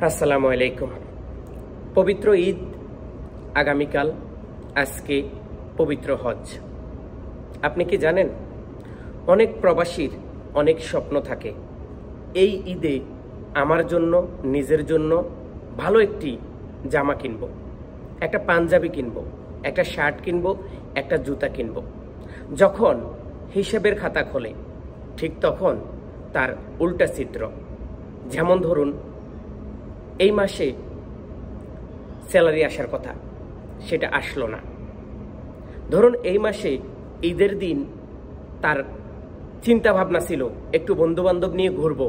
আসসালামু আলাইকুম। পবিত্র ঈদ আগামীকাল, আজকে পবিত্র হজ। আপনি কি জানেন, অনেক প্রবাসীর অনেক স্বপ্ন থাকে, এই ঈদে আমার জন্য, নিজের জন্য ভালো একটি জামা কিনব, একটা পাঞ্জাবি কিনব, একটা শার্ট কিনব, একটা জুতা কিনব। যখন হিসেবের খাতা খোলে, ঠিক তখন তার উল্টা চিত্র। যেমন ধরুন, এই মাসে স্যালারি আসার কথা, সেটা আসলো না। ধরুন এই মাসে ঈদের দিন তার চিন্তা ভাবনা ছিল একটু বন্ধুবান্ধব নিয়ে ঘুরবো,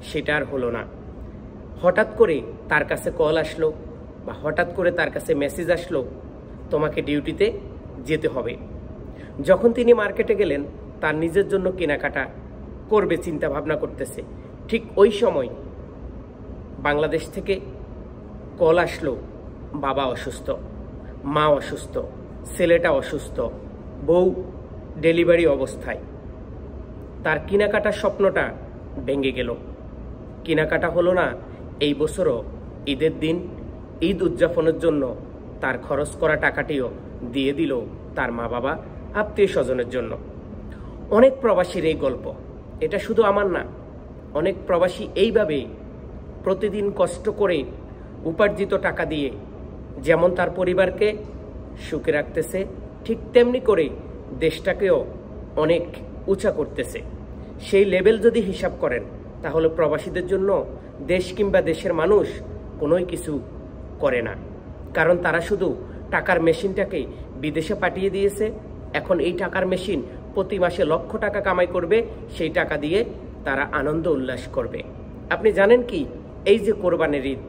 সেটা আর হলো না। হঠাৎ করে তার কাছে কল আসলো বা হঠাৎ করে তার কাছে মেসেজ আসলো, তোমাকে ডিউটিতে যেতে হবে। যখন তিনি মার্কেটে গেলেন, তার নিজের জন্য কেনাকাটা করবে চিন্তা ভাবনা করতেছে, ঠিক ওই সময় বাংলাদেশ থেকে কল আসলো, বাবা অসুস্থ, মা অসুস্থ, ছেলেটা অসুস্থ, বউ ডেলিভারি অবস্থায়। তার কেনাকাটার স্বপ্নটা ভেঙে গেল। কেনাকাটা হলো না। এই বছরও ঈদের দিন ঈদ উদযাপনের জন্য তার খরচ করা টাকাটিও দিয়ে দিল তার মা বাবা, আত্মীয় স্বজনের জন্য। অনেক প্রবাসীর এই গল্প, এটা শুধু আমার না, অনেক প্রবাসী এইভাবে প্রতিদিন কষ্ট করে উপার্জিত টাকা দিয়ে যেমন তার পরিবারকে সুখে রাখতেছে, ঠিক তেমনি করে দেশটাকেও অনেক উঁচা করতেছে। সেই লেভেল যদি হিসাব করেন, তাহলে প্রবাসীদের জন্য দেশ কিংবা দেশের মানুষ কোনোই কিছু করে না। কারণ তারা শুধু টাকার মেশিনটাকে বিদেশে পাঠিয়ে দিয়েছে। এখন এই টাকার মেশিন প্রতি মাসে লক্ষ টাকা কামাই করবে, সেই টাকা দিয়ে তারা আনন্দ উল্লাস করবে। আপনি জানেন কি, এই যে কোরবানির ঈদ,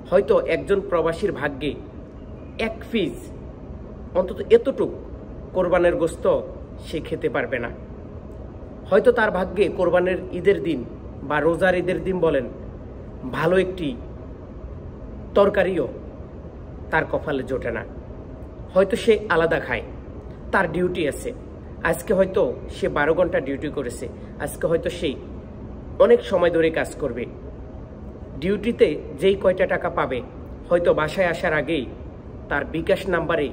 হয়তো একজন প্রবাসীর ভাগ্যে এক পিস অন্তত এতটুক কোরবানের গোস্ত সে খেতে পারবে না। হয়তো তার ভাগ্যে কোরবানের ঈদের দিন বা রোজার ঈদের দিন বলেন, ভালো একটি তরকারিও তার কপালে জোটে না। হয়তো সে আলাদা খায়, তার ডিউটি আছে। আজকে হয়তো সে 12 ঘন্টা ডিউটি করেছে, আজকে হয়তো সেই অনেক সময় ধরে কাজ করবে। ডিউটিতে যেই কয়টা টাকা পাবে, হয়তো বাসায় আসার আগেই তার বিকাশ নাম্বারে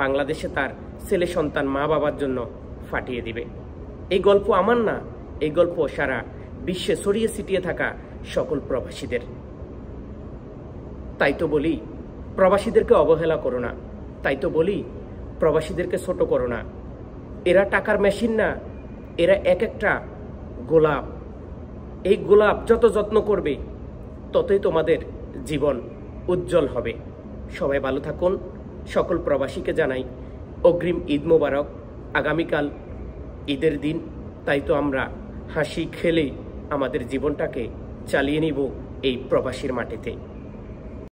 বাংলাদেশে তার ছেলে সন্তান মা বাবার জন্য ফাটিয়ে দিবে। এই গল্প আমার না, এই গল্প সারা বিশ্বে ছড়িয়ে ছিটিয়ে থাকা সকল প্রবাসীদের। তাই তো বলি, প্রবাসীদেরকে অবহেলা করো না। তাই তো বলি, প্রবাসীদেরকে ছোট করো না। এরা টাকার মেশিন না, এরা এক একটা গোলাপ। এই গোলাপ যত যত্ন করবে, ততই তোমাদের জীবন উজ্জ্বল হবে। সবাই ভালো থাকুন। সকল প্রবাসীকে জানাই অগ্রিম ঈদ মোবারক। আগামীকাল ঈদের দিন, তাই তো আমরা হাসি খেলে আমাদের জীবনটাকে চালিয়ে নিব এই প্রবাসীর মাটিতে।